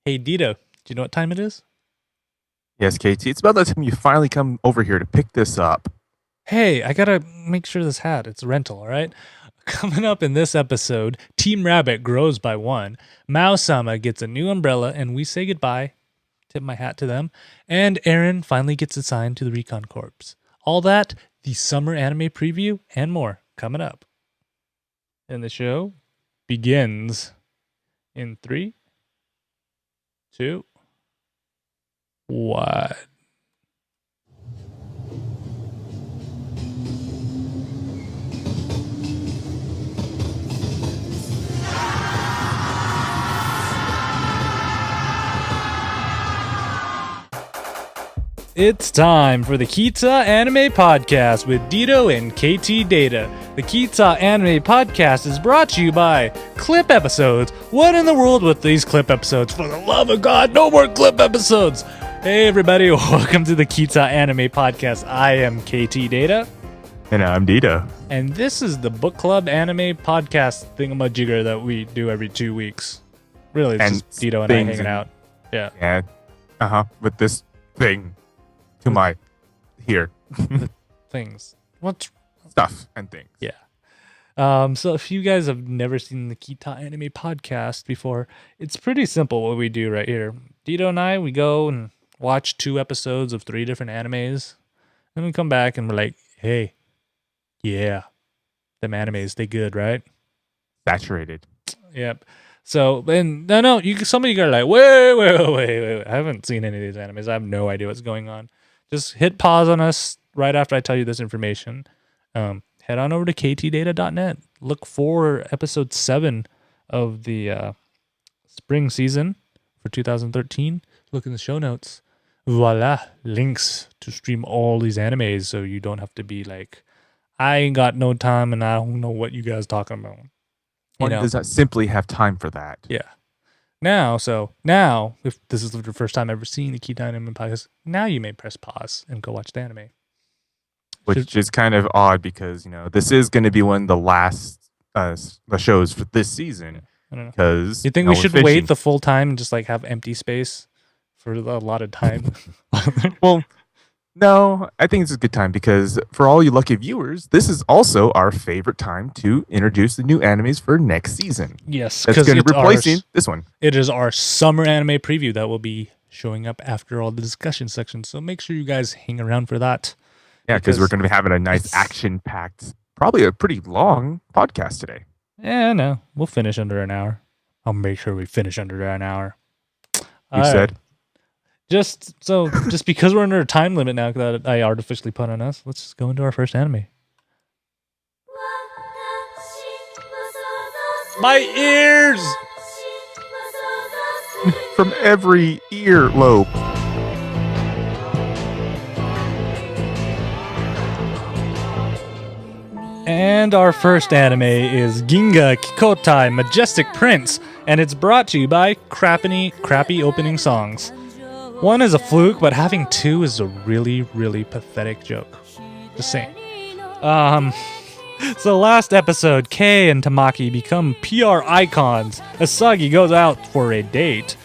Hey, Dito, do you know what time it is? Yes, KT. It's about that time you finally come over here to pick this up. Hey, I gotta make sure this hat, it's rental, all right? Coming up in this episode, Team Rabbit grows by one, Maou-sama gets a new umbrella, and we say goodbye, tip my hat to them, and Eren finally gets assigned to the Recon Corps. All that, the summer anime preview, and more coming up. And the show begins in 3, 2, 1. It's time for the Ktdata Anime Podcast with Dito and Ktdata. The Ktdata Anime Podcast is brought to you by Clip Episodes. What in the world with these clip episodes? For the love of God, no more clip episodes! Hey everybody, welcome to the Ktdata Anime Podcast. I am Ktdata. And I'm Dita. And this is the book club anime podcast thingamajigger that we do every 2 weeks. Really, it's And just Dito and I hanging out. Yeah. Yeah. With this thing to my here. Things. What's Stuff and things. Yeah. So if you guys have never seen the Ktdata Anime Podcast before, it's pretty simple what we do right here. Dito and I, we go and watch 2 episodes of 3 different animes. Then we come back and we're like, hey, yeah, them animes, they good, right? Saturated. Yep. So, and no, some of you guys are like, wait. I haven't seen any of these animes. I have no idea what's going on. Just hit pause on us right after I tell you this information. Head on over to ktdata.net. Look for episode 7 of the spring season for 2013. Look in the show notes. Voila, links to stream all these animes so you don't have to be like, I ain't got no time and I don't know what you guys talking about. One does not simply have time for that. Yeah. Now, if this is the first time ever seeing the Ktdata Anime Podcast, now you may press pause and go watch the anime. Which is kind of odd because, this is going to be one of the last the shows for this season. I don't know. Because You think we should wait the full time and just like have empty space for a lot of time? Well, no, I think it's a good time because for all you lucky viewers, this is also our favorite time to introduce the new animes for next season. Yes, that's going to be replacing this one. It is our summer anime preview that will be showing up after all the discussion sections. So make sure you guys hang around for that. Yeah, because we're going to be having a nice action-packed, probably a pretty long podcast today. Yeah, no, we'll finish under an hour. I'll make sure we finish under an hour. You said. Just because we're under a time limit now that I artificially put on us, let's just go into our first anime. My ears! From every earlobe. And our first anime is Ginga Kikotai Majestic Prince, and it's brought to you by crappy opening songs. 1 is a fluke, but having 2 is a really, really pathetic joke. Just saying. So last episode, Kei and Tamaki become PR icons. Asagi goes out for a date.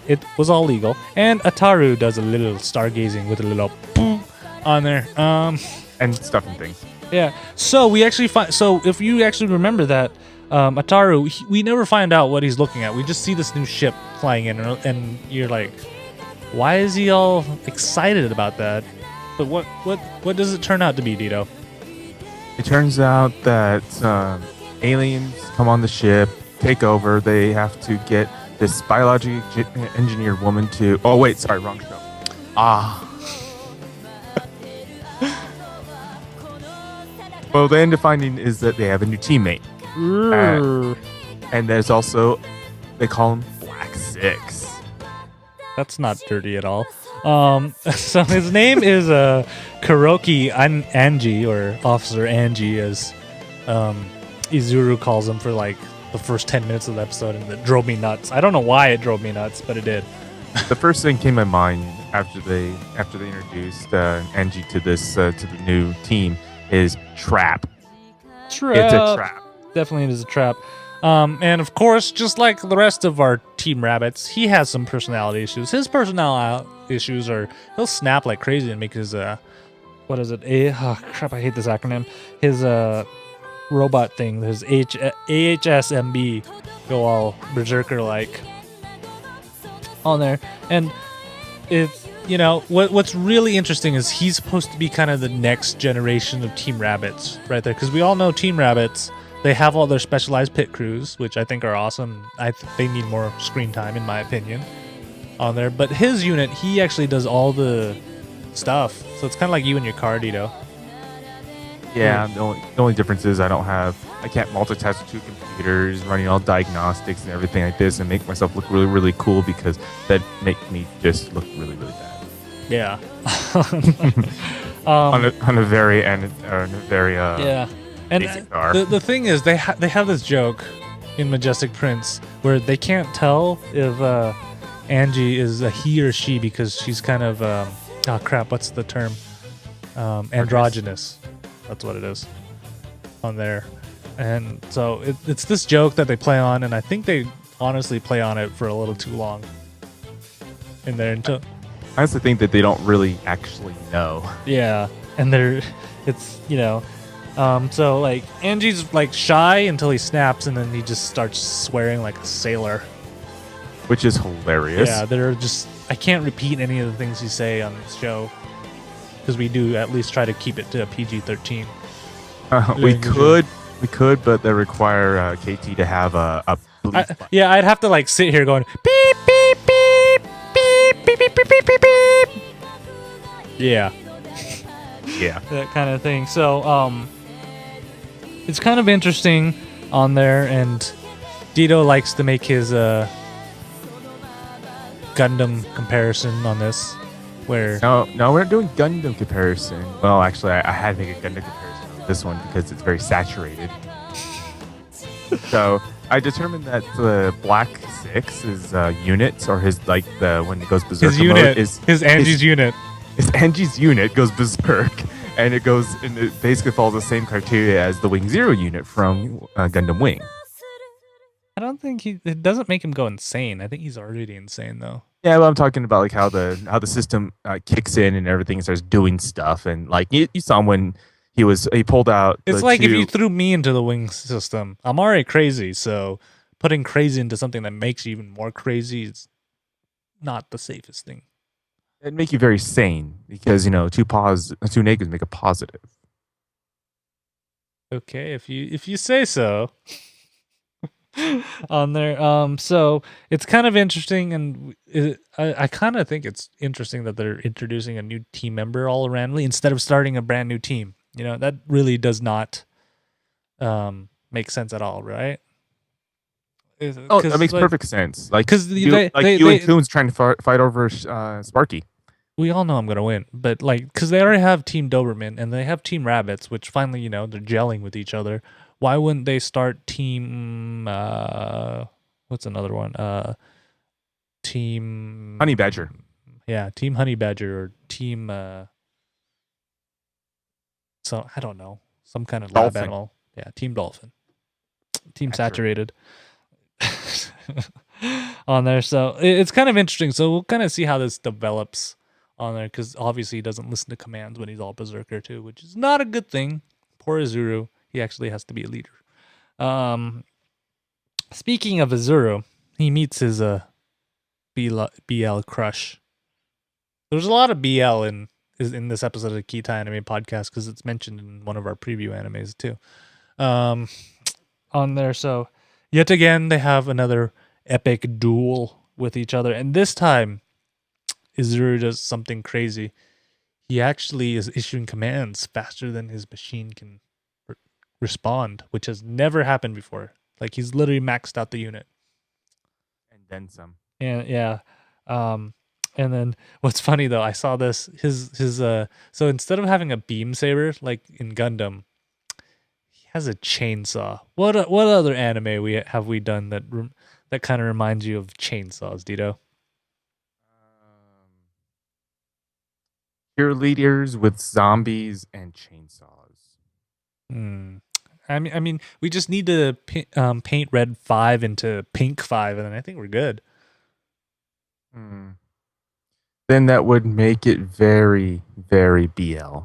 It was all legal. And Ataru does a little stargazing with a little boom on there. And stuff and things. Yeah. So we actually if you actually remember that, Ataru, we never find out what he's looking at. We just see this new ship flying in, and you're like, why is he all excited about that? But what does it turn out to be, Dito? It turns out that aliens come on the ship, take over. They have to get this biologically engineered woman to... Oh, wait, sorry, wrong show. Well, the end of finding is that they have a new teammate. And there's also... They call him Black Six. That's not dirty at all. So his name is Kuroki Angie, or Officer Angie, as Izuru calls him for like the first 10 minutes of the episode, and it drove me nuts. I don't know why it drove me nuts, but it did. The first thing came to my mind after they introduced Angie to this to the new team is trap. Trap. It's a trap. Definitely is a trap. And of course, just like the rest of our Team Rabbits, he has some personality issues. His personality issues are he'll snap like crazy and make his what is it? Oh crap! I hate this acronym. His robot thing, his AHSMB, go all berserker like on there. And it's what's really interesting is he's supposed to be kind of the next generation of Team Rabbits right there, because we all know Team Rabbits. They have all their specialized pit crews, which I think are awesome. They need more screen time, in my opinion, on there. But his unit, he actually does all the stuff. So it's kind of like you and your car, Dito. Yeah, the only difference is I can't multitask with two computers, running all diagnostics and everything like this, and make myself look really, really cool, because that make me just look really, really bad. Yeah. On a very yeah. And the thing is, they have this joke in Majestic Prince where they can't tell if Angie is a he or she, because she's kind of oh crap, what's the term? Androgynous. That's what it is on there. And so it's this joke that they play on, and I think they honestly play on it for a little too long in there until I honestly think that they don't really actually know. Yeah, and so like Angie's like shy until he snaps, and then he just starts swearing like a sailor, which is hilarious. Yeah, I can't repeat any of the things you say on this show, because we do at least try to keep it to a PG-13. We could, but they require KT to have a bleep. Yeah, I'd have to like sit here going beep beep beep beep beep beep beep beep beep beep. Yeah. Yeah. That kind of thing. So it's kind of interesting on there, and Dito likes to make his Gundam comparison on this, where no, we're not doing Gundam comparison. Well, actually, I had to make a Gundam comparison on this one because it's very saturated. So I determined that the Black 6's units, or his when it goes berserk, his unit is Angie's unit. His Angie's unit goes berserk, and it basically follows the same criteria as the Wing Zero unit from Gundam Wing. I don't think it doesn't make him go insane. I think he's already insane though. Yeah, but I'm talking about like how the system kicks in and everything starts doing stuff, and like you saw him when he pulled out. It's like if you threw me into the wing system. I'm already crazy, so putting crazy into something that makes you even more crazy is not the safest thing. It'd make you very sane, because two negatives make a positive. Okay, if you say so. On there, so it's kind of interesting, and I kind of think it's interesting that they're introducing a new team member all randomly instead of starting a brand new team. That really does not make sense at all, right? That makes perfect sense. Like, because you and Coon's trying to fight over Sparky. We all know I'm gonna win, but because they already have Team Doberman and they have Team Rabbits, which finally they're gelling with each other. Why wouldn't they start Team? What's another one? Team Honey Badger. Yeah, Team Honey Badger, or Team. So I don't know, some kind of lab animal. Yeah, Team Dolphin. Team Saturated. On there, so it's kind of interesting. So we'll kind of see how this develops on there, because obviously he doesn't listen to commands when he's all berserker too, which is not a good thing. Poor Azuru. He actually has to be a leader. Speaking of Azuru, he meets his BL crush. There's a lot of BL in this episode of the Kita Anime Podcast, because it's mentioned in one of our preview animes too. On there, so yet again they have another epic duel with each other, and this time Azuru does something crazy. He actually is issuing commands faster than his machine can respond, which has never happened before. Like, he's literally maxed out the unit, and then some. And yeah, and then what's funny though, I saw this his so instead of having a beam saber like in Gundam, he has a chainsaw. What other anime have we done that kind of reminds you of chainsaws, Dito? Cheerleaders with zombies and chainsaws. I mean, we just need to paint Red 5 into Pink 5, and then I think we're good. Then that would make it very, very BL.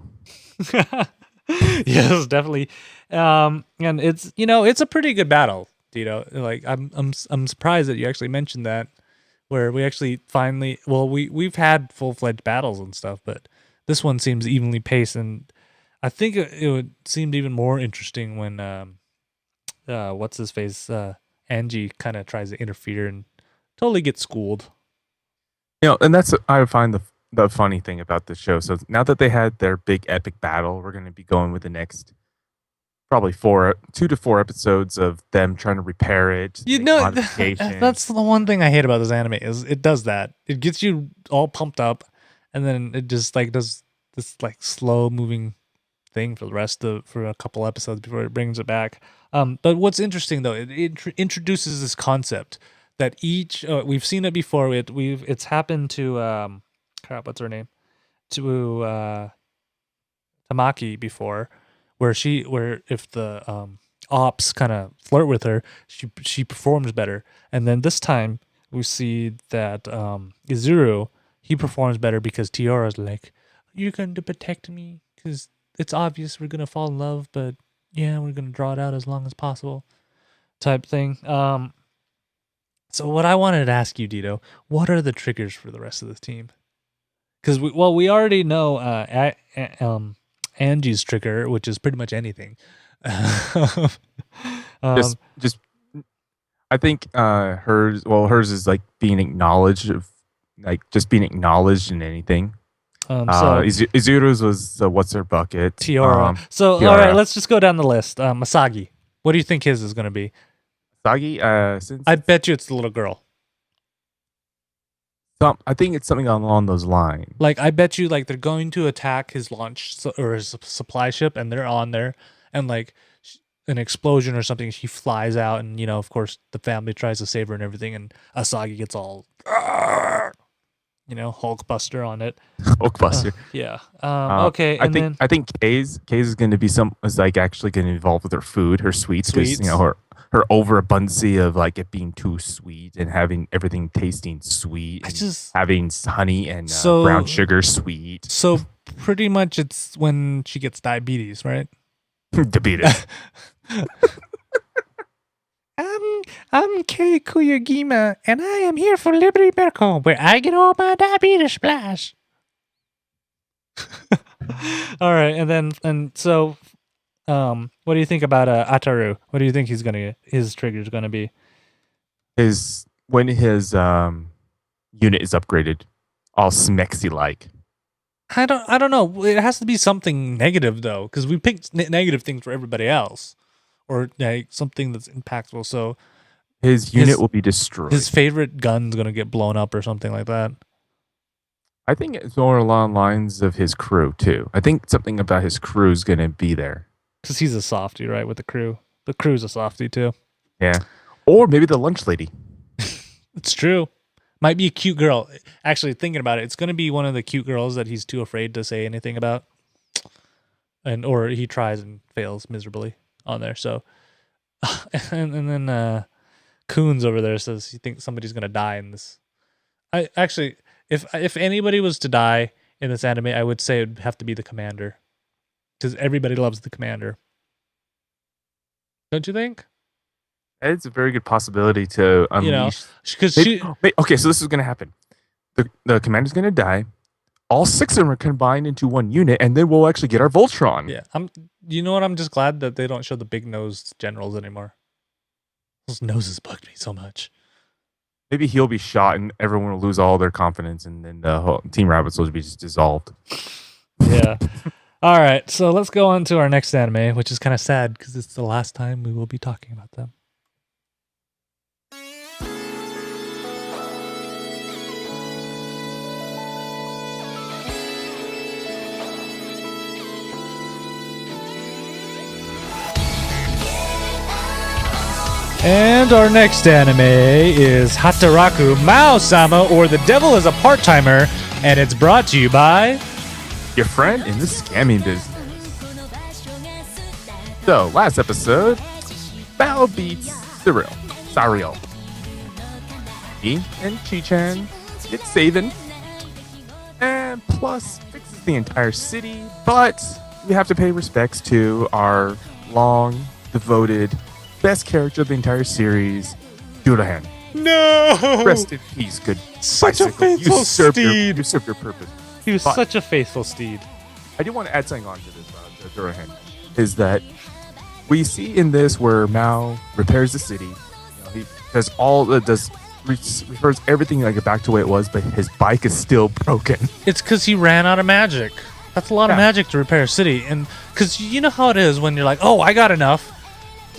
Yes, definitely. And it's it's a pretty good battle. Like I'm surprised that you actually mentioned that, where we actually finally we've had full-fledged battles and stuff, but this one seems evenly paced, and I think it would seemed even more interesting when what's his face Angie kind of tries to interfere and totally gets schooled. And that's I find the funny thing about this show. So now that they had their big epic battle, we're going to be going with the next probably 2 to 4 episodes of them trying to repair it, You make know, modifications. that's the one thing I hate about this anime is it does that. It gets you all pumped up, and then it just like does this like slow moving thing for a couple episodes before it brings it back. But what's interesting though, it introduces this concept that each we've seen it before. It's happened to crap. What's her name? To Tamaki before, where if the ops kind of flirt with her, she performs better. And then this time we see that Izuru, he performs better because Tiara's like, "You're going to protect me because it's obvious we're gonna fall in love, but yeah, we're gonna draw it out as long as possible," type thing. So what I wanted to ask you, Dito, what are the triggers for the rest of the team? Because we already know Angie's trigger, which is pretty much anything. Just I think hers is like being acknowledged in anything. Izuru's was what's her bucket? Tiara. All right, let's just go down the list. Masagi, what do you think his is going to be? Masagi, since I bet you it's the little girl. I think it's something along those lines. Like I bet you, like they're going to attack his launch or his supply ship, and they're on there, and like an explosion or something, she flies out, and of course the family tries to save her and everything, and Asagi gets all Hulkbuster on it. Hulkbuster. Yeah. Okay. I think Kay's is going to be actually going to involve with her food, her sweets, because her overabundance of like it being too sweet and having everything tasting sweet, having honey and brown sugar sweet. So pretty much it's when she gets diabetes, right? Diabetes. I'm Kei Kuyagima, and I am here for Liberty Medical, where I get all my diabetes splash. All right, what do you think about Ataru? What do you think his trigger is gonna be? When his unit is upgraded, all smexy like. I don't know. It has to be something negative though, because we picked negative things for everybody else, or like something that's impactful. So his unit will be destroyed. His favorite gun's gonna get blown up or something like that. I think it's more along lines of his crew too. I think something about his crew is gonna be there. Because he's a softie, right? With the crew. The crew's a softie too. Yeah. Or maybe the lunch lady. It's true. Might be a cute girl. Actually, thinking about it, it's going to be one of the cute girls that he's too afraid to say anything about. Or he tries and fails miserably on there. So, and then Coons over there says he thinks somebody's going to die in this. If anybody was to die in this anime, I would say it would have to be the commander. Because everybody loves the commander. Don't you think? It's a very good possibility to unleash. Okay, so this is going to happen. The commander's going to die. All 6 of them are combined into one unit, and then we'll actually get our Voltron. Yeah, you know what? I'm just glad that they don't show the big-nosed generals anymore. Those noses bugged me so much. Maybe he'll be shot, and everyone will lose all their confidence, and then the whole Team Rabbits will be just dissolved. Yeah. All right, so let's go on to our next anime, which is kind of sad because it's the last time we will be talking about them. And our next anime is Hataraku Maou-sama, or The Devil is a Part-Timer, and it's brought to you by your friend in the scamming business. So, last episode, Bao beats Sariel. He and Chi-chan get saving. and plus fixes the entire city. But we have to pay respects to our long, devoted, best character of the entire series, Durahan. No, Rest in peace, good such a bicycle. faithful steed. You served your purpose. He was But such a faithful steed. I do want to add something on to this about Durahan. Is that we see in this where Mao repairs the city. He does refers everything like back to the way it was, but his bike is still broken. It's because he ran out of magic. That's a lot of magic to repair a city, and because you know how it is when you're like, oh, I got enough,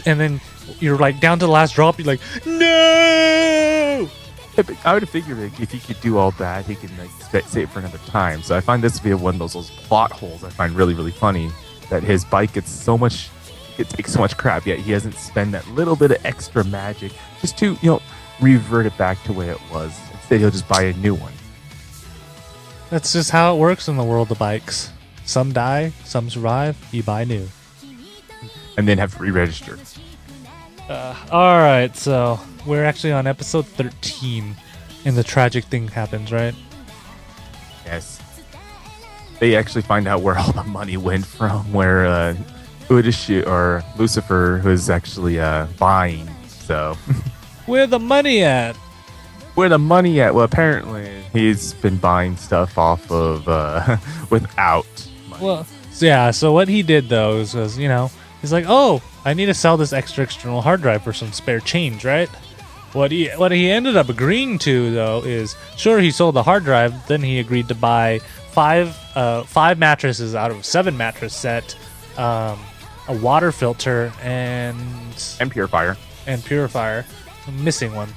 and then you're like down to the last drop. You're like, no. Yeah, but I would have figured like, if he could do all that, he can like save for another time. So I find this to be one of those plot holes I find really, really funny. That his bike gets so much, it takes so much crap, yet he hasn't spent that little bit of extra magic just to revert it back to the way it was. Instead, he'll just buy a new one. That's just how it works in the world of bikes. Some die, some survive. You buy new. And then have to re-register. All right, so we're actually on episode 13, and the tragic thing happens, right? Yes. They actually find out where all the money went from, where Udishu or Lucifer was actually buying. So, where the money at? Where the money at? Well, apparently he's been buying stuff off of without money. Well, so what he did though was he's like, oh, I need to sell this extra external hard drive for some spare change, right? What he ended up agreeing to though is, sure, he sold the hard drive, then he agreed to buy five mattresses out of a 7 mattress set, a water filter and purifier. I'm missing one.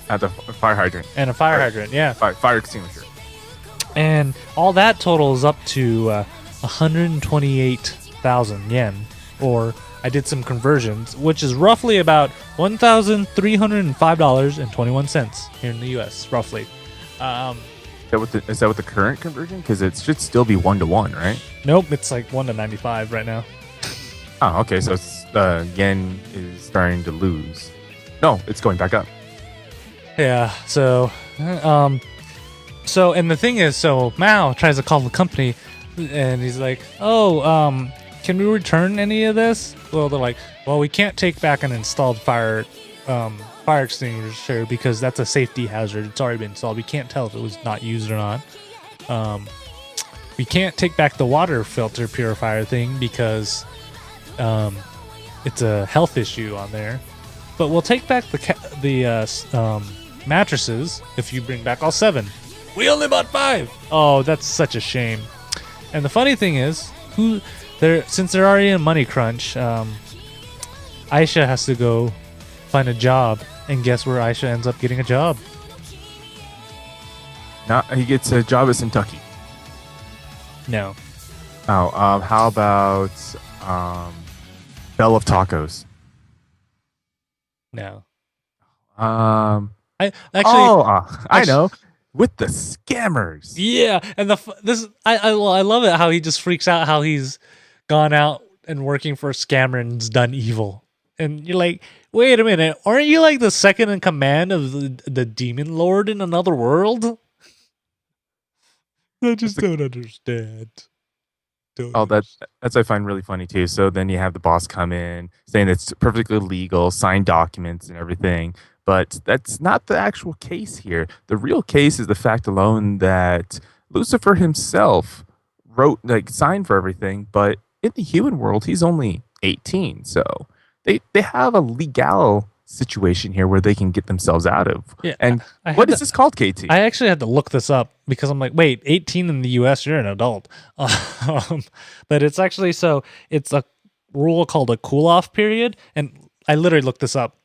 The fire hydrant. And a fire hydrant, yeah. Fire extinguisher. And all that totals up to 128,000 yen, or I did some conversions, which is roughly about $1,305.21 here in the U.S., roughly. Is that what the current conversion? Because it should still be 1-to-1, right? Nope, it's like 1 to 95 right now. Oh, okay. So it's, yen is starting to lose. No, it's going back up. Yeah. So, and the thing is, so Mao tries to call the company, and he's like, "Oh, can we return any of this?" Well, they're like, "Well, we can't take back an installed fire extinguisher because that's a safety hazard. It's already been installed. We can't tell if it was not used or not. We can't take back the water filter purifier thing because it's a health issue on there. But we'll take back the mattresses if you bring back all 7. We only bought 5. Oh, that's such a shame. And the funny thing is, since they're already in a money crunch, Aisha has to go find a job, and guess where Aisha ends up getting a job? He gets a job at Kentucky. No. Oh, how about Bell of Tacos? No. I actually, know. With the scammers. Yeah, and I love it how he just freaks out how he's gone out and working for a scammer and's done evil. And you're like, wait a minute, aren't you like the second in command of the demon lord in another world? I just don't understand. That's I find really funny too. So then you have the boss come in saying it's perfectly legal, sign documents and everything. But that's not the actual case here. The real case is the fact alone that Lucifer himself signed for everything, but in the human world, he's only 18. So they have a legal situation here where they can get themselves out of. Yeah, and what is this called, KT? I actually had to look this up because I'm like, wait, 18 in the US, you're an adult. But it's actually, so it's a rule called a cool-off period. And I literally looked this up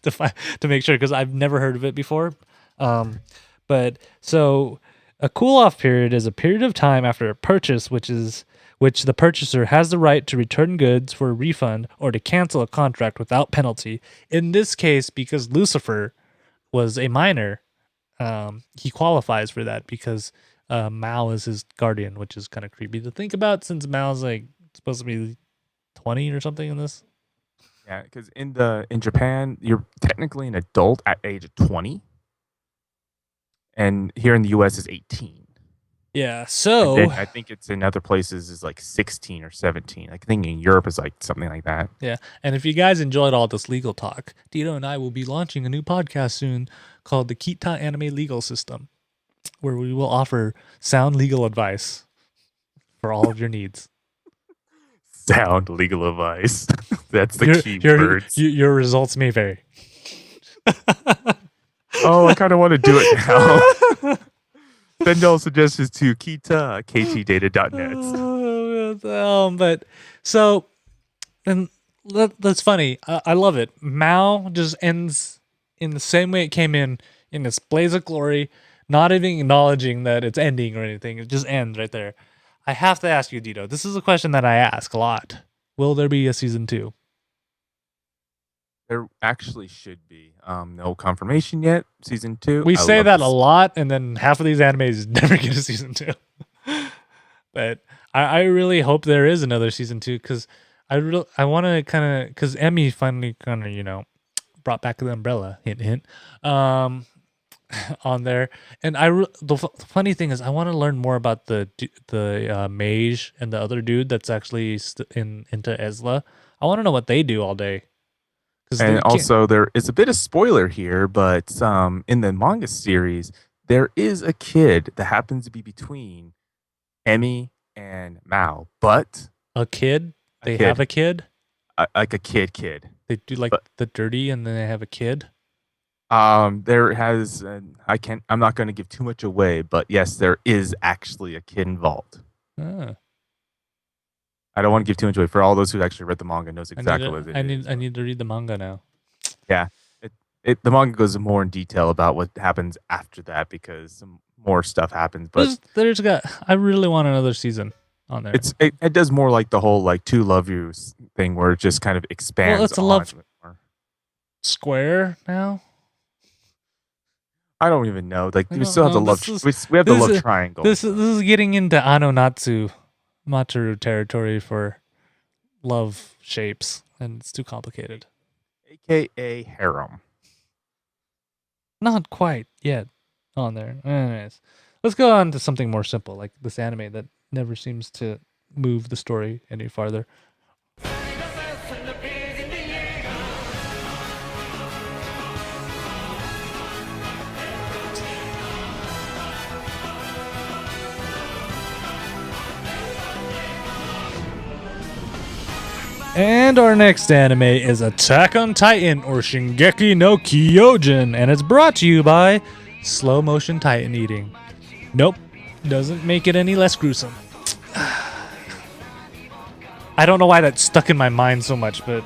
to make sure because I've never heard of it before. But so a cool-off period is a period of time after a purchase which the purchaser has the right to return goods for a refund or to cancel a contract without penalty. In this case, because Lucifer was a minor, he qualifies for that because Mao is his guardian, which is kind of creepy to think about since Mao's like supposed to be 20 or something in this. Yeah, because in Japan, you're technically an adult at age of 20, and here in the U.S. is 18. Yeah. And then So I think it's in other places is like 16 or 17. I think in Europe is like something like that. yeah, and if you guys enjoyed all this legal talk, Dito and I will be launching a new podcast soon called the Kita Anime Legal System, where we will offer sound legal advice for all of your needs. Sound legal advice. That's the Your key your words. your results may vary. Oh, I kind of want to do it now. Send all suggestions to Kita, ktdata.net. But so and that's funny. I love it. Mao just ends in the same way it came in this blaze of glory, not even acknowledging that it's ending or anything. It just ends right there. I have to ask you, Dito. This is a question that I ask a lot. Will there be a season 2? There actually should be. No confirmation yet. Season 2. We I say love that this. a lot, and then half of these animes never get a season 2. But I really hope there is another season 2 because I want to kind of because Emmy finally kind of brought back the umbrella, hint hint, on there. And the funny thing is I want to learn more about the mage and the other dude that's actually into Ezla. I want to know what they do all day. And also, there is a bit of spoiler here, but in the manga series, there is a kid that happens to be between Emmy and Mao, but a kid. They kid. have a kid. Like a kid. They do like But- the dirty, and then they have a kid. There has I'm not going to give too much away, but yes, there is actually a kid involved. Ah. I don't want to give too much away. For all those who actually read the manga, knows exactly what it is. I need to read the manga now. Yeah, the manga goes more in detail about what happens after that because some more stuff happens. But I really want another season on there. It does more like the whole like to love you thing where it just kind of expands. Well, it's a love square now. I don't even know. Like we still have the love. We have the love triangle. This is getting into Anonatsu Matsuru territory for love shapes, and it's too complicated. AKA harem. Not quite yet on there. Anyways, let's go on to something more simple, like this anime that never seems to move the story any farther. And our next anime is Attack on Titan or Shingeki no Kyojin, and it's brought to you by slow motion Titan eating. Nope, doesn't make it any less gruesome. I don't know why that stuck in my mind so much, but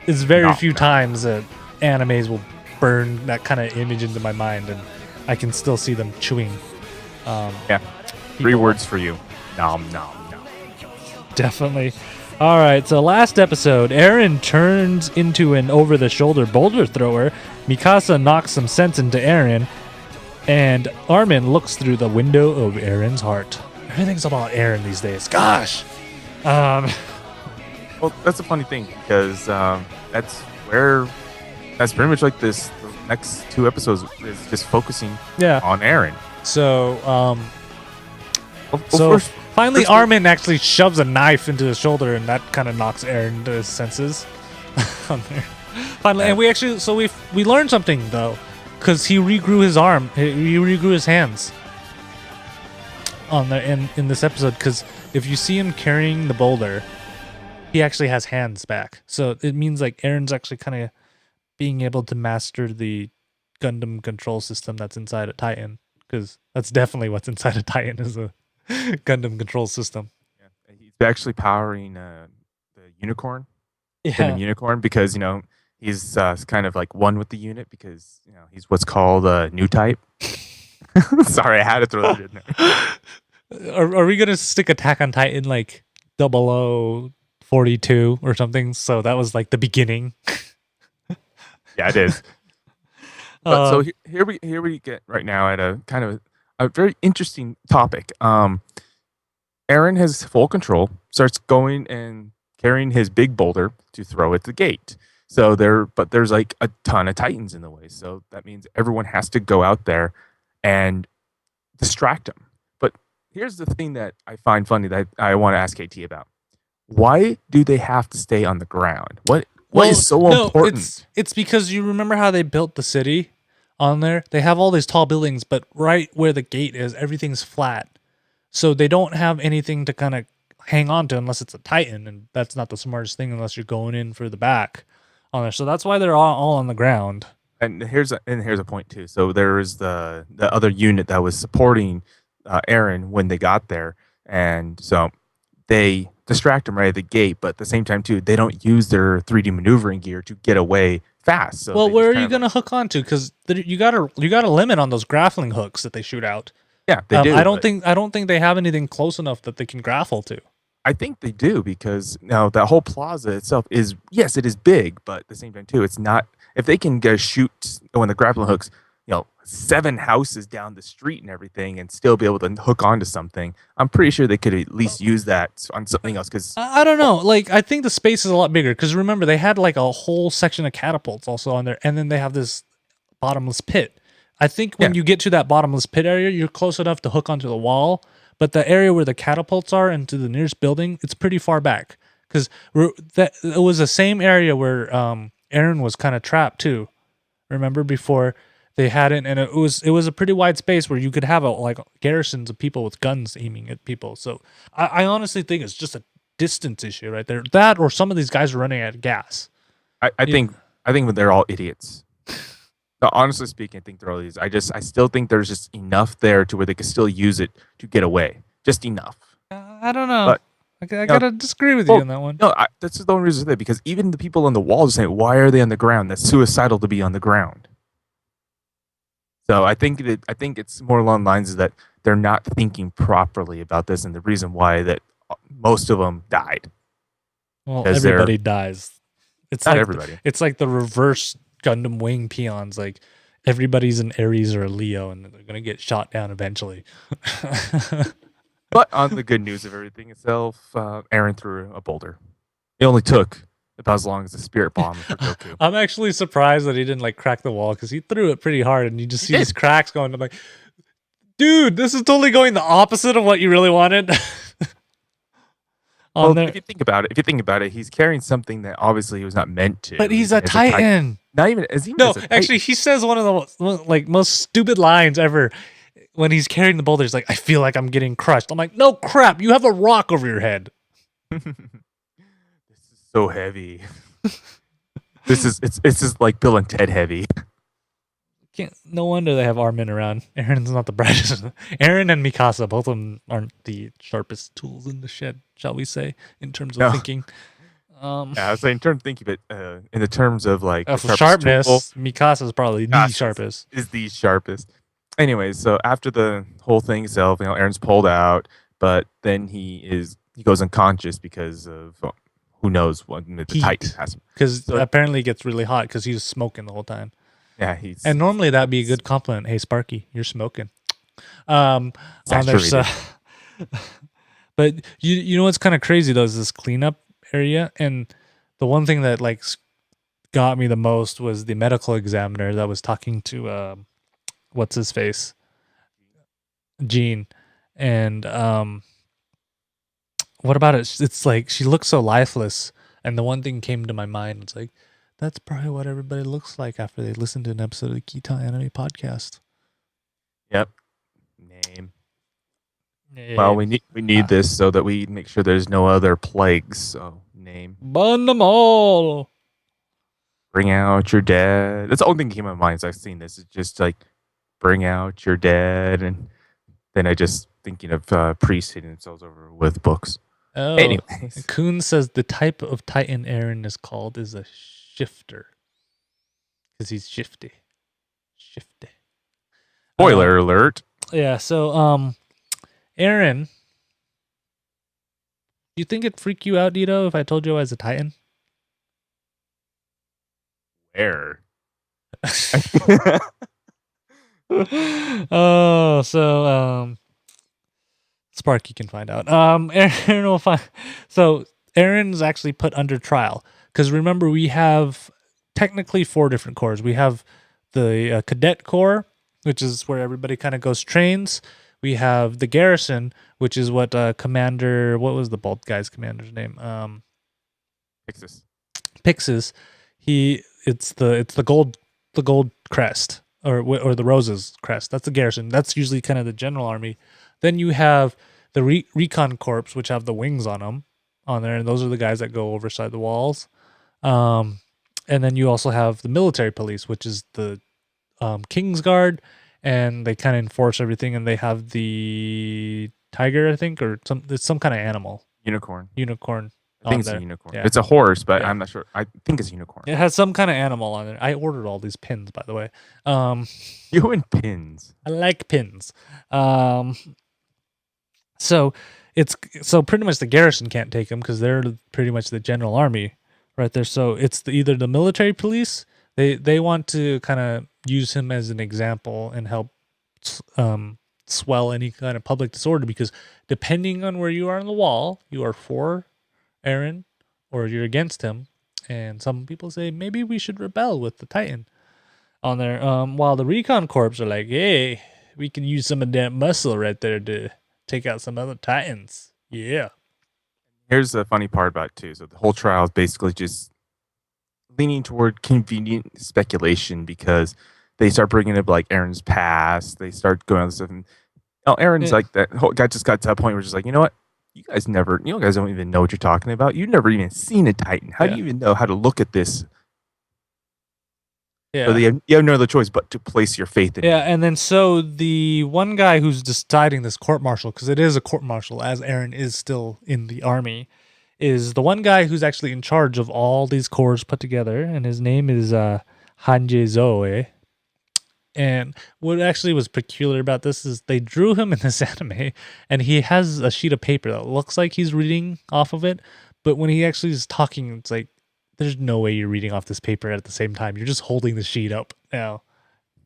it's very few times that animes will burn that kind of image into my mind, and I can still see them chewing. Yeah, 3 words for you. Nom nom nom. Definitely. All right, so last episode, Eren turns into an over-the-shoulder boulder thrower. Mikasa knocks some sense into Eren, and Armin looks through the window of Eren's heart. Everything's about Eren these days. Gosh. Well, that's a funny thing because that's pretty much like this. The next 2 episodes is just focusing on Eren. So, first, finally, Armin actually shoves a knife into his shoulder, and that kind of knocks Eren to his senses. On there. Finally, and we learned something though, because he regrew his arm, he regrew his hands. On there in this episode, because if you see him carrying the boulder, he actually has hands back. So it means like Eren's actually kind of being able to master the Gundam control system that's inside a Titan, because that's definitely what's inside a Titan is a Gundam control system. Yeah. He's actually powering the unicorn. Yeah. Gundam unicorn because he's kind of like one with the unit because he's what's called a new type. Sorry, I had to throw that in there. Are we gonna stick Attack on Titan like 0042 or something? So that was like the beginning. Yeah, it is. But so here we get right now at a kind of a very interesting topic. Eren has full control, starts going and carrying his big boulder to throw at the gate. So there's like a ton of Titans in the way. So that means everyone has to go out there and distract him. But here's the thing that I find funny that I want to ask KT about. Why do they have to stay on the ground? What Well, is so no, important? it's because you remember how they built the city on there? They have all these tall buildings, but right where the gate is, everything's flat. So they don't have anything to kind of hang on to unless it's a Titan, and that's not the smartest thing unless you're going in for the back on there. So that's why they're all on the ground. And here's a point too. So there was the other unit that was supporting Eren when they got there, and so they distract him right at the gate. But at the same time too, they don't use their 3D maneuvering gear to get away fast. So Well, they where just are kind you of gonna hook onto? Because you got a limit on those grappling hooks that they shoot out. yeah, they do. But I don't think they have anything close enough that they can grapple to. I think they do because now that whole plaza itself is yes, it is big, but at the same time too, it's not. If they can go shoot when the grappling hooks, 7 houses down the street and everything, and still be able to hook onto something, I'm pretty sure they could at least use that on something else. Because I don't know. Like, I think the space is a lot bigger because remember they had like a whole section of catapults also on there, and then they have this bottomless pit. I think when yeah, you get to that bottomless pit area, you're close enough to hook onto the wall, but the area where the catapults are and to the nearest building, it's pretty far back because that it was the same area where Eren was kind of trapped too. Remember before they had it, and it was a pretty wide space where you could have like garrisons of people with guns aiming at people. So I honestly think it's just a distance issue right there. That or some of these guys are running out of gas. I Yeah. think they're all idiots. No, honestly speaking, I think they're all idiots. I still think there's just enough there to where they can still use it to get away, just enough. I don't know. But I no, gotta disagree with you on that one. no, that's the only reason I say because even the people on the walls are saying, "Why are they on the ground? That's suicidal to be on the ground." So I think it's more along the lines of that they're not thinking properly about this, and the reason why that most of them died Well, because they're everybody dies. It's not like everybody. it's like the reverse Gundam Wing peons. Like everybody's an Aries or a Leo, and they're gonna get shot down eventually. But on the good news of everything itself, Eren threw a boulder. It only took about as long as the spirit bomb for Goku. I'm actually surprised that he didn't like crack the wall because he threw it pretty hard, and you just see these cracks going. I'm like, dude, this is totally going the opposite of what you really wanted. Well, there. if you think about it, he's carrying something that obviously he was not meant to. But he's a As Titan. Not even as even No, as a Titan. actually, he says one of the most stupid lines ever when he's carrying the boulder. He's like, "I feel like I'm getting crushed." I'm like, "No crap! You have a rock over your head." This is so heavy. It's just like Bill and Ted heavy. No wonder they have Armin around. Eren's not the brightest. Eren and Mikasa, both of them aren't the sharpest tools in the shed, shall we say, in terms of No. thinking. Yeah, I was saying in terms of thinking, but in the terms of like the For sharpest sharpness, tool Mikasa's probably the Mikasa's sharpest. is the sharpest. Anyways, so after the whole thing itself, Aaron's pulled out, but then he goes unconscious because of who knows what the Heat. Titan has. Because So- apparently it gets really hot because he was smoking the whole time. Yeah, he's And normally that'd be a good compliment. Hey, Sparky, you're smoking. On there, so, but you know what's kind of crazy though is this cleanup area, and the one thing that like got me the most was the medical examiner that was talking to what's his face, Gene, and what about it? It's like she looks so lifeless, and the one thing came to my mind. It's like that's probably what everybody looks like after they listen to an episode of the Ktdata Anime podcast. Yep. Name. Well, we need this so that we make sure there's no other plagues. So name. Burn them all. Bring out your dead. That's the only thing that came to my mind as I've seen this. It's just like bring out your dead, and then I just thinking of priests hitting themselves over with books. Oh, Anyways, Kuhn says the type of Titan Eren is called is a shifter because he's shifty. Shifty. spoiler alert. Yeah. So, Eren, you think it'd freak you out, Dito, if I told you I was a Titan? Where? Oh, so Sparky can find out. Eren will find. So Eren's actually put under trial because remember we have technically 4 different corps. We have the cadet corps, which is where everybody kind of goes trains. We have the garrison, which is what Commander. What was the bald guy's commander's name? Pixis. Pixis. It's the gold crest or the roses crest. That's the garrison. That's usually kind of the general army. Then you have the Recon Corps, which have the wings on there, and those are the guys that go overside the walls. And then you also have the military police, which is the King's Guard, and they kind of enforce everything. And they have the tiger, I think, or it's some kind of animal. Unicorn. I think it's a unicorn. Yeah. It's a horse, but I'm not sure. I think it's a unicorn. It has some kind of animal on it. I ordered all these pins, by the way. You and pins. I like pins. So pretty much the garrison can't take them because they're pretty much the general army right there. So it's either the military police. They want to kind of use him as an example and help swell any kind of public disorder, because depending on where you are on the wall, you are for Eren or you're against him. And some people say maybe we should rebel with the Titan on there. While the Recon Corps are like, hey, we can use some of that muscle right there to take out some other Titans. Yeah. Here's the funny part about it too. So the whole trial is basically just leaning toward convenient speculation, because they start bringing up like Eren's past. They start going on this stuff, and Eren's like that whole guy just got to a point where just like, you know what? You guys don't even know what you're talking about. You've never even seen a Titan. How do you even know how to look at this? Yeah. So you have no other choice but to place your faith in. Yeah, and then so the one guy who's deciding this court-martial, because it is a court-martial, as Eren is still in the army, is the one guy who's actually in charge of all these corps put together, and his name is Hanje Zoe. And what actually was peculiar about this is they drew him in this anime, and he has a sheet of paper that looks like he's reading off of it, but when he actually is talking, it's like, there's no way you're reading off this paper at the same time. You're just holding the sheet up now.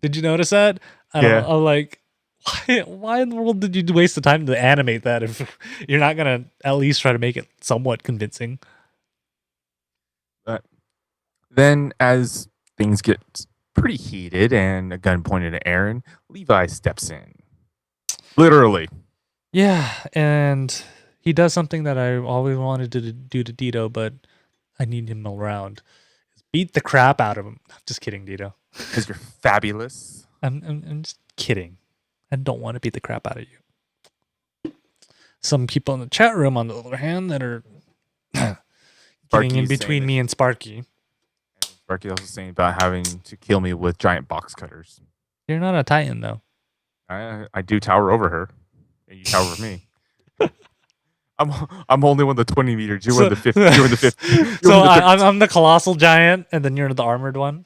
Did you notice that? I'm like, why in the world did you waste the time to animate that if you're not going to at least try to make it somewhat convincing? But then as things get pretty heated and a gun pointed at Eren, Levi steps in. Literally. Yeah, and he does something that I always wanted to do to Dito, but I need him around. Beat the crap out of him. Just kidding, Dito. Because you're fabulous. I'm just kidding. I don't want to beat the crap out of you. Some people in the chat room, on the other hand, that are getting in between me and Sparky. Sparky also saying about having to kill me with giant box cutters. You're not a Titan, though. I do tower over her, and you tower over me. I'm only one of the 20 meters. You're one of the 50. You're the 50. So I'm the colossal giant, and then you're the armored one.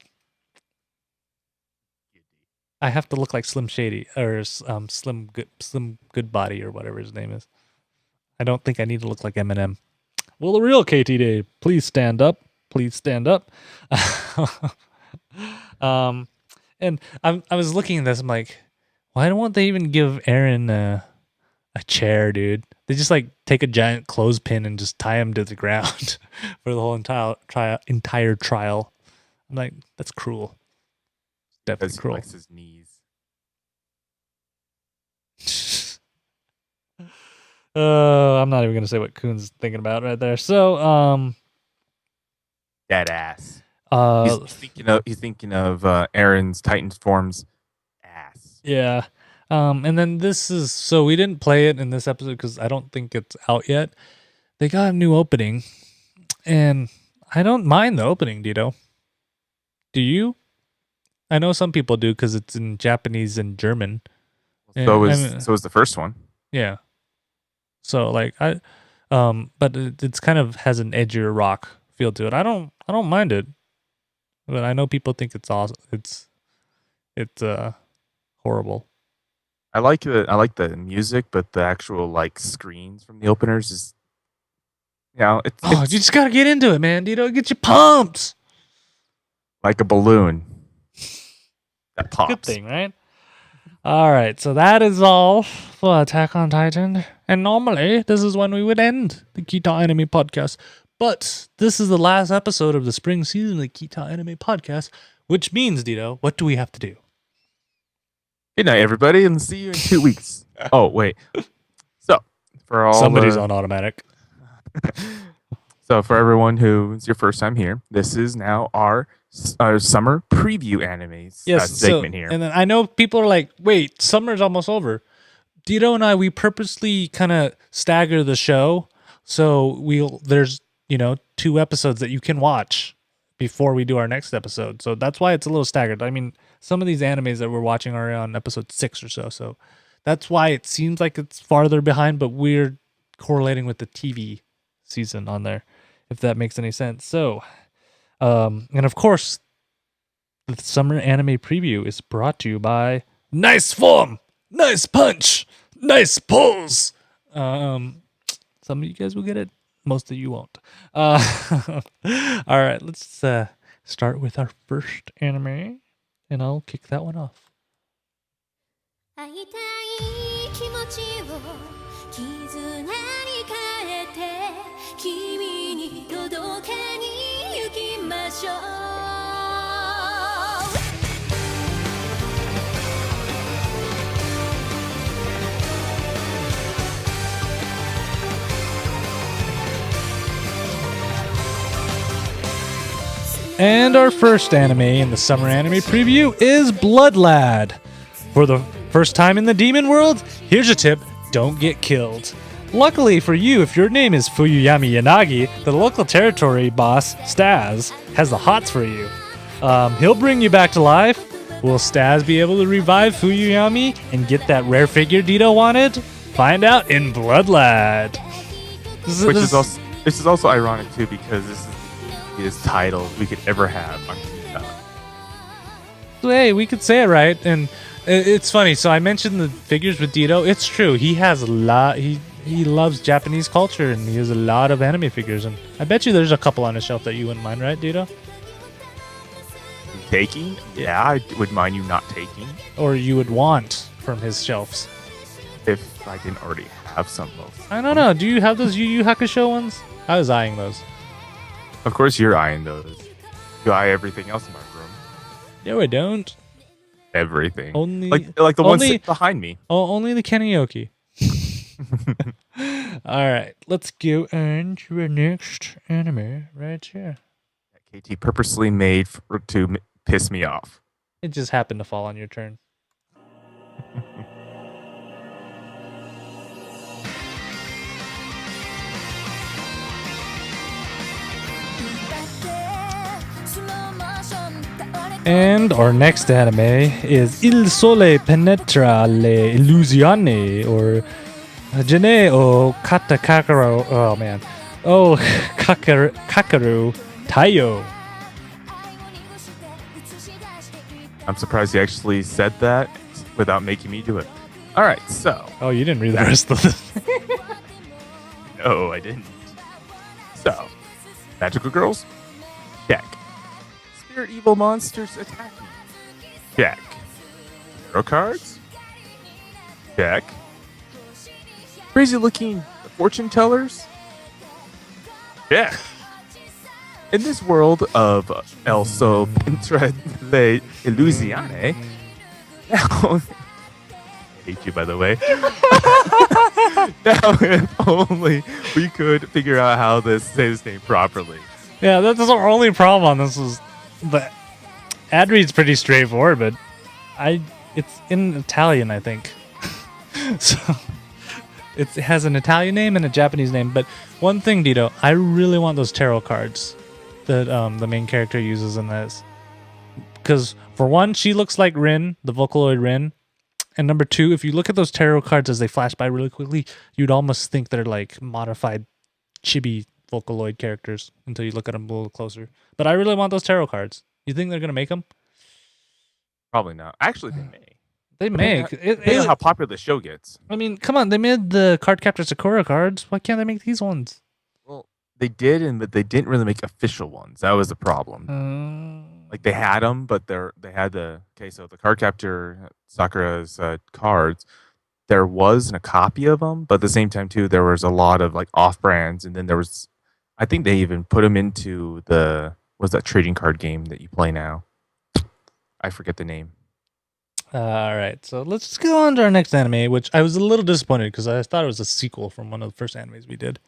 I have to look like Slim Shady or Slim Good Body or whatever his name is. I don't think I need to look like Eminem. Will the real Ktdata please stand up? Please stand up. And I was looking at this. I'm like, why don't they even give Eren a chair, dude? They just like take a giant clothespin and just tie him to the ground for the whole entire trial. I'm like, that's cruel. Definitely cruel. He likes his knees. I'm not even gonna say what Kuhn's thinking about right there. So, dead ass. He's thinking of Eren's Titan form's ass. Yeah. And then this is, so we didn't play it in this episode because I don't think it's out yet. They got a new opening, and I don't mind the opening, Dito. Do you? I know some people do because it's in Japanese and German. So is the first one. Yeah. So like but it's kind of has an edgier rock feel to it. I don't mind it, but I know people think it's awesome. It's horrible. I like the music, but the actual like screens from the openers is, it's you just gotta get into it, man. Get you pumped like a balloon that pops. Good thing, right? All right, so that is all for Attack on Titan. And normally, this is when we would end the Kita Anime Podcast. But this is the last episode of the spring season of the Kita Anime Podcast, which means, Dito, what do we have to do? Good night, everybody, and see you in 2 weeks. Oh wait. So for all Somebody's the on automatic. so for everyone who is your first time here, this is now our summer preview animes Yes. So, segment here. and then I know people are like, "Wait, summer's almost over." Dito and I, we purposely kind of stagger the show, so there's 2 episodes that you can watch before we do our next episode. So that's why it's a little staggered. I mean, some of these animes that we're watching are on episode 6 or so. So that's why it seems like it's farther behind, but we're correlating with the TV season on there, if that makes any sense. So, and of course, the summer anime preview is brought to you by Nice Form, Nice Punch, Nice Pulls. Some of you guys will get it. Most of you won't. All right, let's start with our first anime, and I'll kick that one off. 会いたい気持ちを絆に変えて君に届けに行きましょう And our first anime in the summer anime preview is Blood Lad. For the first time in the demon world, here's a tip: don't get killed. Luckily for you, if your name is Fuyuyami Yanagi, the local territory boss, Staz, has the hots for you. He'll bring you back to life. Will Staz be able to revive Fuyuyami and get that rare figure Dito wanted? Find out in Blood Lad. Which is also ironic too, because this is the easiest title we could ever have on Ktdata. Hey, we could say it right, and it's funny. So I mentioned the figures with Dito. It's true. He has a lot. He loves Japanese culture, and he has a lot of anime figures. And I bet you there's a couple on his shelf that you wouldn't mind, right, Dito? Taking? Yeah, I would mind you not taking. Or you would want from his shelves. If I didn't already have some of those. I don't know. Do you have those Yu Yu Hakusho ones? I was eyeing those. Of course you're eyeing those. You eye everything else in my room. No, I don't. Everything. Only like the one sitting behind me. Oh, only the Kanioki. All right, let's go on to our next anime right here. KT purposely made to piss me off. It just happened to fall on your turn. And our next anime is Il Sole Penetra le Illusione, or Jene o Katakakaro. Oh man. Oh, Kakaru Taiyo. I'm surprised you actually said that without making me do it. All right, so. Oh, you didn't read the rest of this. No, I didn't. So, magical girls? Check. Spirit evil monsters attack me. Check. Tarot cards? Check. Crazy looking fortune tellers? Check. In this world of El Sol Pentra le Illusione, now, I hate you, by the way. Now, if only we could figure out how to say this name properly. Yeah, that's our only problem on this. Was the ad read's pretty straightforward, but it's in Italian, I think. So it has an Italian name and a Japanese name. But one thing, Dito, I really want those tarot cards that the main character uses in this, because for one, she looks like Rin, the Vocaloid Rin. And number two, if you look at those tarot cards as they flash by really quickly, you'd almost think they're like modified chibi Vocaloid characters until you look at them a little closer. But I really want those tarot cards. You think they're going to make them? Probably not. Actually, they may. They make. They know how popular the show gets. I mean, come on. They made the Cardcaptor Sakura cards. Why can't they make these ones? Well, they did, but they didn't really make official ones. That was the problem. Like they had them, but they had the so the Cardcaptor Sakura's cards. There wasn't a copy of them, but at the same time too, there was a lot of like off brands, and then there was, I think they even put them into what's that trading card game that you play now? I forget the name. All right, so let's just go on to our next anime, which I was a little disappointed because I thought it was a sequel from one of the first animes we did.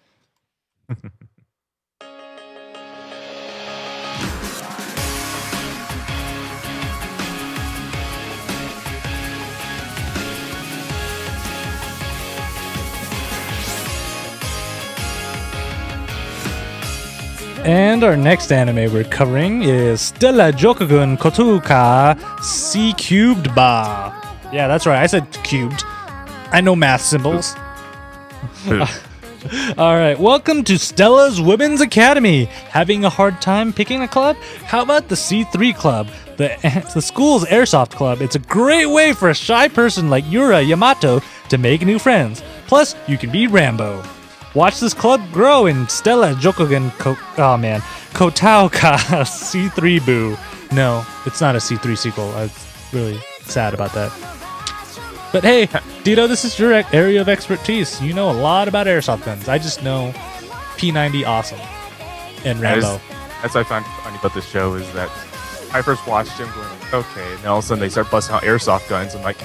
And our next anime we're covering is Stella Jokugun Koutou-ka C cubed ba. Yeah, that's right. I said cubed. I know math symbols. All right, welcome to Stella's Women's Academy. Having a hard time picking a club? How about the C3 Club, the school's airsoft club? It's a great way for a shy person like Yura Yamato to make new friends. Plus, you can be Rambo. Watch this club grow in Stella Jokugen Koutou-ka C3 Boo. No, it's not a C3 sequel. I'm really sad about that. But hey, Dito, this is your area of expertise. You know a lot about airsoft guns. I just know P90 awesome and Rambo. That's what I find funny about this show is that I first watched him going, okay, and then all of a sudden they start busting out airsoft guns. I'm like,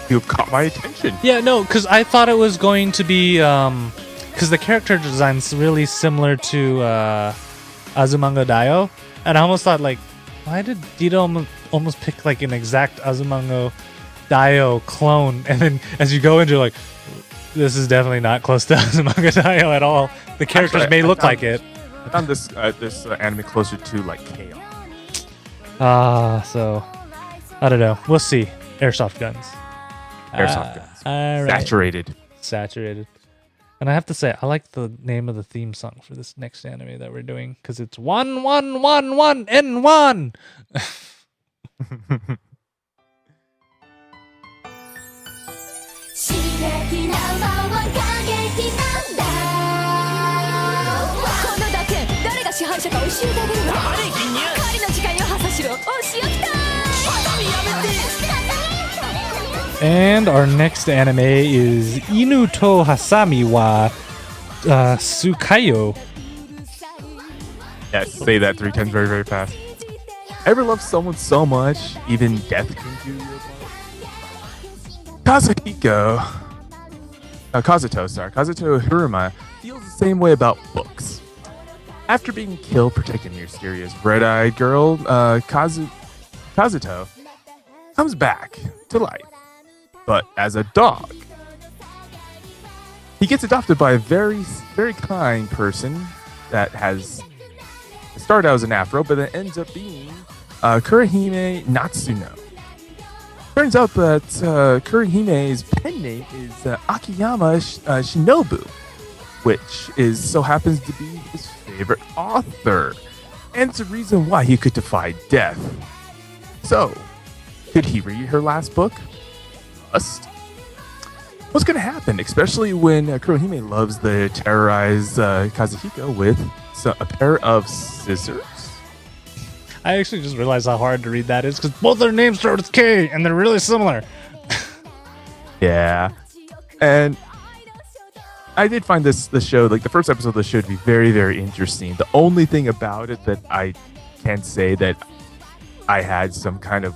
you've caught my attention. Yeah, no, because I thought it was going to be... because the character design's really similar to Azumanga Daioh, and I almost thought, like, why did Dito almost pick like an exact Azumanga Daioh clone? And then as you go into like, this is definitely not close to Azumanga Daioh at all. The characters Actually, may look like it. I found this anime closer to like Chaos. So I don't know. We'll see. Airsoft guns. Airsoft guns. All right. Saturated. And I have to say, I like the name of the theme song for this next anime that we're doing because it's 1111N1. 刺激な輪は過激なんだこの打剣誰が支配者か教えてあげるわ狩りの時間よハサシロお仕置きたい And our next anime is Inu to Hasami wa Tsukayo. Yes, say that 3 times very, very fast. Ever love someone so much, even death can do you Kazuto Hiruma feels the same way about books. After being killed protecting a mysterious red-eyed girl, Kazuto comes back to life, but as a dog. He gets adopted by a very, very kind person that has started out as an afro, but then ends up being Kurihime Natsuno. Turns out that Kurihime's pen name is Akiyama Shinobu, which so happens to be his favorite author, and it's a reason why he could defy death. So, could he read her last book? Must. What's going to happen, especially when Kurohime loves to terrorize Kazuhiko with a pair of scissors? I actually just realized how hard to read that is because both their names start with K and they're really similar. Yeah. And I did find the show, like the first episode of the show, to be very, very interesting. The only thing about it that I can say that I had some kind of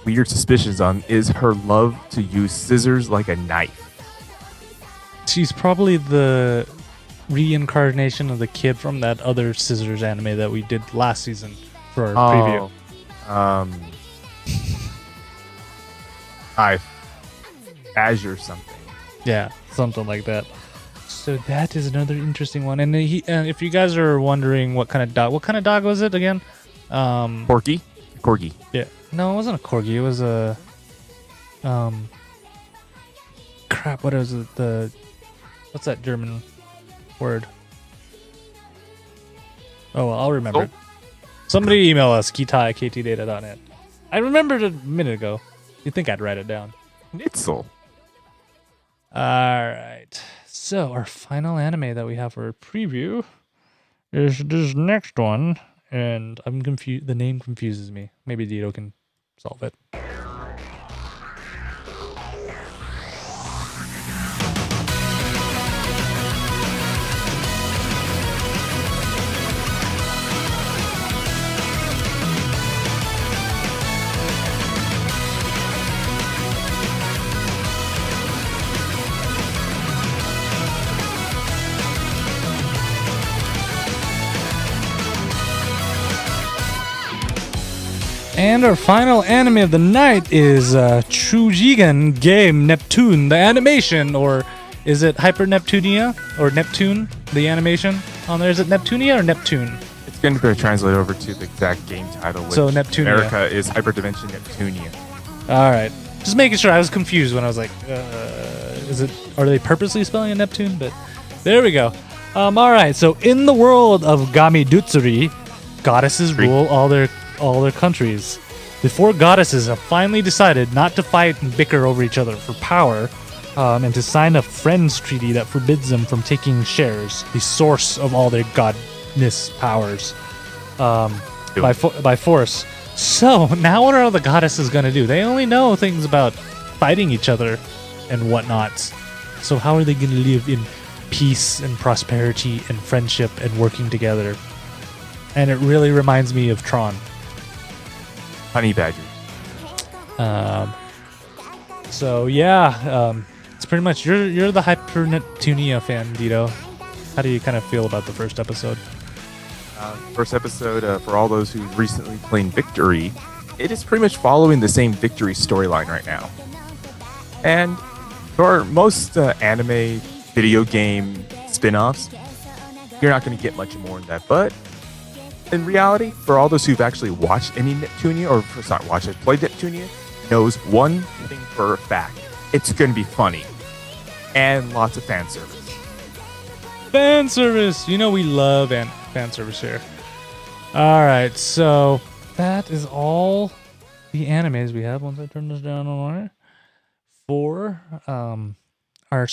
weird suspicions on is her love to use scissors like a knife. She's probably the reincarnation of the kid from that other Scissors anime that we did last season for our preview. Azure something. Yeah, something like that. So that is another interesting one. And if you guys are wondering what kind of dog was it again? Corgi. Yeah. No, it wasn't a corgi. It was a crap. What is it? What's that German word? Oh well, I'll remember. Oh. Somebody email us Ktdata.net. I remembered it a minute ago. You'd think I'd write it down. Nitzel. All right. So our final anime that we have for a preview is this next one, and I'm confused. The name confuses me. Maybe Dito can solve it. And our final anime of the night is Chujigen Game Neptune, the animation, or is it Hyper Neptunia or Neptune, the animation on there? Is it Neptunia or Neptune? It's going to be translated over to the exact game title, which So Neptunia. in America is Hyperdimension Neptunia. All right, just making sure. I was confused when I was like, are they purposely spelling it Neptune? But there we go. All right, so in the world of Gamidutsuri, goddesses rule all their countries. The 4 goddesses have finally decided not to fight and bicker over each other for power, and to sign a friends treaty that forbids them from taking shares, the source of all their godness powers, by force. So now what are the goddesses going to do? They only know things about fighting each other and whatnot. So how are they going to live in peace and prosperity and friendship and working together? And it really reminds me of Tron. Honey badgers. So yeah, it's pretty much you're the Hyper Neptunia fan, Dito. How do you kind of feel about the first episode? First episode, for all those who recently played Victory, it is pretty much following the same Victory storyline right now. And for most anime video game spin-offs, you're not going to get much more than that. But in reality, for all those who've actually watched any Neptunia, or not watched it, played Neptunia, knows one thing for a fact. It's going to be funny. And lots of fan service. Fan service! You know we love fan service here. Alright, so that is all the animes we have. Once I turn this down on for our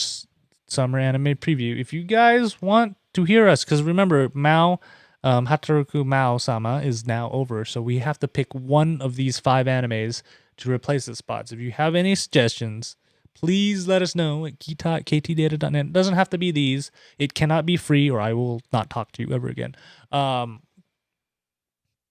summer anime preview. If you guys want to hear us, because remember, Hataruku Maou-sama is now over, so we have to pick one of these 5 animes to replace the spots. If you have any suggestions, please let us know at ktdata.net. It doesn't have to be these. It cannot be free, or I will not talk to you ever again.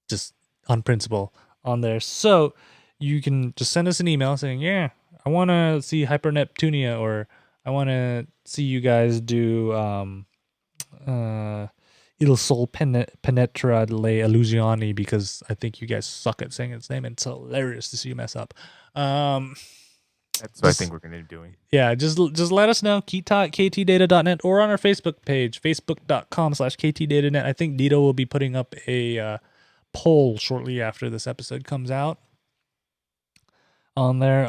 Just on principle on there. So you can just send us an email saying, yeah, I want to see Hyper Neptunia, or I want to see you guys do Il Sol Penetra le Illusioni, because I think you guys suck at saying its name, and it's hilarious to see you mess up. That's what I think we're going to be doing. Yeah, just let us know. ktdata.net, or on our Facebook page, facebook.com/ktdatanet. I think Dito will be putting up a poll shortly after this episode comes out on there.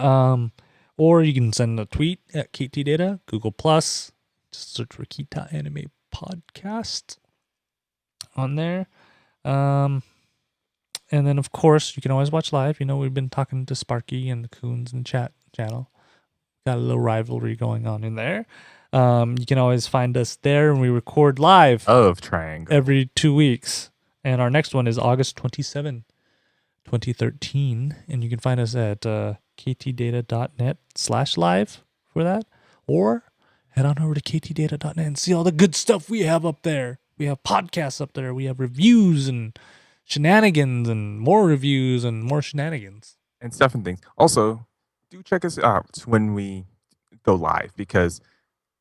Or you can send a tweet at ktdata, Google+. Just search for Kita Anime Podcast on there. And then, of course, you can always watch live. You know, we've been talking to Sparky and the Coons in the chat channel. Got a little rivalry going on in there. You can always find us there, and we record live Of Triangle every 2 weeks. And our next one is August 27, 2013. And you can find us at ktdata.net/live for that. Or head on over to ktdata.net and see all the good stuff we have up there. We have podcasts up there. We have reviews and shenanigans and more reviews and more shenanigans. and stuff and things. Also, do check us out when we go live, because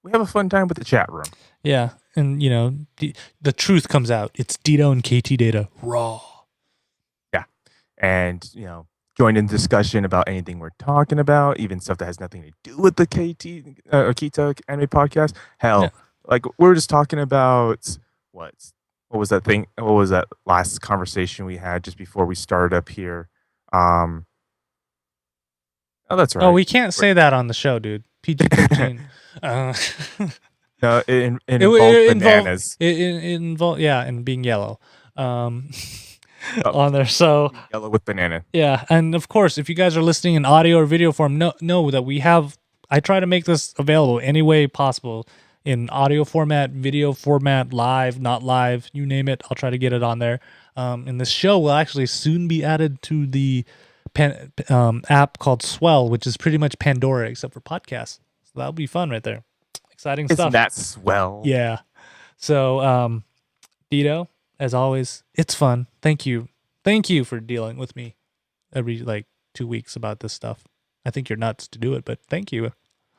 we have a fun time with the chat room. Yeah. And, you know, the truth comes out. It's Dito and KT Data raw. Yeah. And, you know, join in discussion about anything we're talking about, even stuff that has nothing to do with the Kita Anime Podcast. Hell, Yeah. like we're just talking about what was that thing? What was that last conversation we had just before we started up here? Oh, that's right. Oh, we can't say that on the show, dude. PG-13. No, it involved bananas. It involved, yeah, and being yellow. On there. So Yellow with banana. yeah, and of course, if you guys are listening in audio or video form, know that we have. I try to make this available any way possible in audio format, video format, live, not live, you name it. I'll try to get it on there. And this show will actually soon be added to the app called Swell, which is pretty much Pandora except for podcasts. So that'll be fun right there. Exciting stuff. Isn't that swell? Yeah. So, Dito, as always, it's fun. Thank you. Thank you for dealing with me every 2 weeks about this stuff. I think you're nuts to do it, but thank you.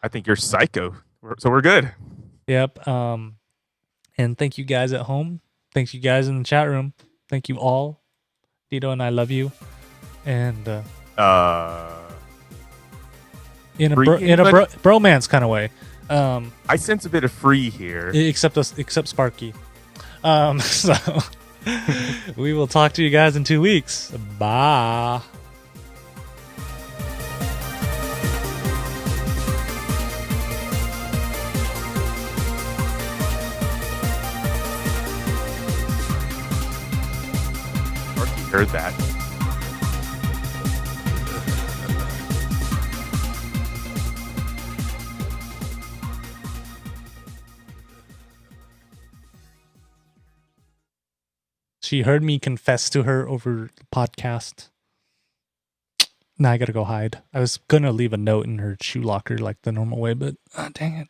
I think you're psycho. So we're good. Yep. And thank you guys at home. Thanks you guys in the chat room. Thank you all. Dito and I love you. and Uh, in a Freaking, bromance kind of way. I sense a bit of free here. Except Sparky. So we will talk to you guys in 2 weeks. Bye. Marky heard that. She heard me confess to her over the podcast. Now I gotta go hide. I was gonna leave a note in her shoe locker like the normal way, but dang it.